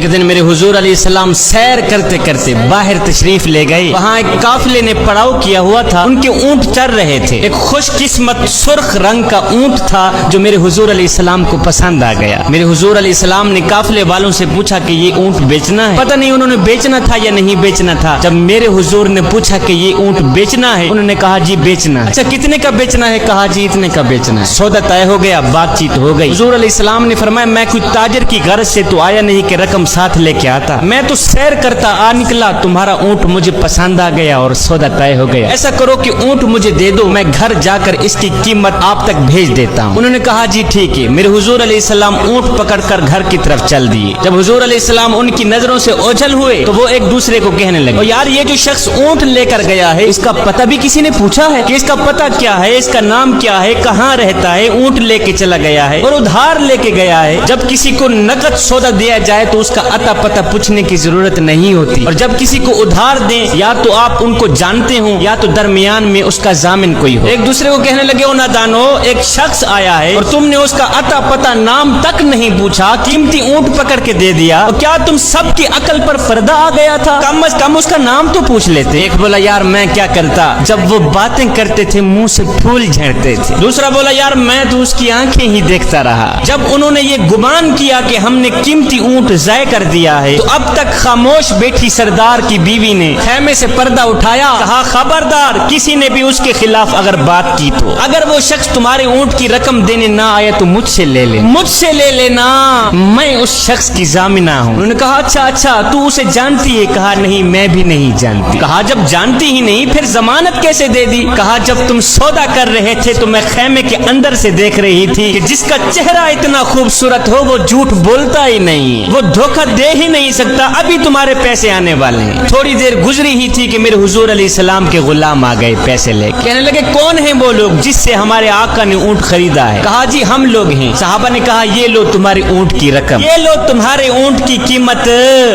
ایک دن میرے حضور علیہ السلام سیر کرتے کرتے باہر تشریف لے گئے. وہاں ایک قافلے نے پڑاؤ کیا ہوا تھا. ان کے اونٹ چر رہے تھے. ایک خوش قسمت سرخ رنگ کا اونٹ تھا جو میرے حضور علیہ السلام کو پسند آ گیا. میرے حضور علیہ السلام نے قافلے والوں سے پوچھا کہ یہ اونٹ بیچنا ہے. پتہ نہیں انہوں نے بیچنا تھا یا نہیں بیچنا تھا. جب میرے حضور نے پوچھا کہ یہ اونٹ بیچنا ہے, انہوں نے کہا جی بیچنا ہے. اچھا کتنے کا بیچنا ہے؟ کہا جی اتنے کا بیچنا ہے. سودا طے ہو گیا, بات چیت ہو گئی. حضور علیہ السلام نے فرمایا میں کوئی تاجر کی غرض سے تو آیا نہیں کہ رقم ساتھ لے کے آتا. میں تو سیر کرتا آ نکلا, تمہارا اونٹ مجھے پسند آ گیا اور سودا طے ہو گیا. ایسا کرو کہ اونٹ مجھے دے دو, میں گھر جا کر اس کی قیمت آپ تک بھیج دیتا ہوں. انہوں نے کہا جی ٹھیک ہے. میرے حضور علیہ السلام اونٹ پکڑ کر گھر کی طرف چل دیے. جب حضور علیہ السلام ان کی نظروں سے اوجھل ہوئے تو وہ ایک دوسرے کو کہنے لگے یار یہ جو شخص اونٹ لے کر گیا ہے اس کا پتہ بھی کسی نے پوچھا ہے کہ اس کا پتہ کیا ہے, اس کا نام کیا ہے, کہاں رہتا ہے؟ اونٹ لے کے چلا گیا ہے اور ادھار لے کے گیا ہے. جب کسی کو نقد سودا دیا جائے تو اس کا اتا پتہ پوچھنے کی ضرورت نہیں ہوتی, اور جب کسی کو ادھار دیں یا تو آپ ان کو جانتے ہوں یا تو درمیان میں اس کا ضامن کوئی ہو. ایک دوسرے کو کہنے لگے او نادانو, ایک شخص آیا ہے اور تم نے اس کا اتا پتہ نام تک نہیں پوچھا, قیمتی اونٹ پکڑ کے دے دیا. کیا تم سب کی عقل پر پردہ آ گیا تھا؟ کم از کم اس کا نام تو پوچھ لیتے. ایک بولا یار میں کیا کرتا, جب وہ باتیں کرتے تھے منہ سے پھول جھڑتے تھے. دوسرا بولا یار میں تو اس کی آنکھیں ہی دیکھتا رہا. جب انہوں نے یہ گمان کیا کہ ہم نے قیمتی اونٹ ضائع کر دیا ہے تو اب تک خاموش بیٹھی سردار کی بیوی نے خیمے سے پردہ اٹھایا, کہا خبردار کسی نے بھی اس کے خلاف اگر بات کی تو اگر وہ شخص تمہارے اونٹ کی رقم دینے نہ آیا تو مجھ سے لے لے, مجھ سے لے لینا, میں اس شخص کی ضامنہ ہوں. انہوں نے کہا اچھا تو اسے جانتی ہے؟ کہا نہیں میں بھی نہیں جانتی. کہا جب جانتی ہی نہیں پھر ضمانت کیسے دے دی؟ کہا جب تم سودا کر رہے تھے تو میں خیمے کے اندر سے دیکھ رہی تھی کہ جس کا چہرہ اتنا خوبصورت ہو وہ جھوٹ بولتا ہی نہیں, وہ دھوکہ دے ہی نہیں سکتا. ابھی تمہارے پیسے آنے والے ہیں. تھوڑی دیر گزری ہی تھی کہ میرے حضور علیہ السلام کے غلام آ گئے پیسے لے. کہنے لگے کون ہیں وہ لوگ جس سے ہمارے آقا نے اونٹ خریدا ہے؟ کہا جی ہم لوگ ہیں. صحابہ نے کہا یہ لو تمہاری اونٹ کی رقم, یہ لو تمہارے اونٹ کی قیمت.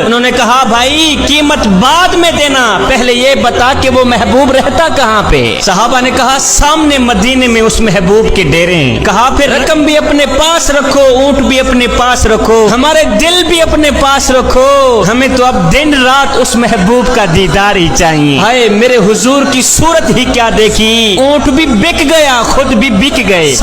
انہوں نے کہا بھائی قیمت بعد میں دینا, پہلے یہ بتا کہ وہ محبوب رہتا کہاں پہ؟ صحابہ نے کہا سامنے مدینے میں اس محبوب کے ڈیرے ہیں. کہا پھر رقم بھی اپنے پاس رکھو, اونٹ بھی اپنے پاس رکھو, ہمارے دل بھی اپنے پاس رکھو, ہمیں تو اب دن رات اس محبوب کا دیدار ہی چاہیے. ہائے میرے حضور کی صورت ہی کیا دیکھی, اونٹ بھی بک گیا, خود بھی بک گئے.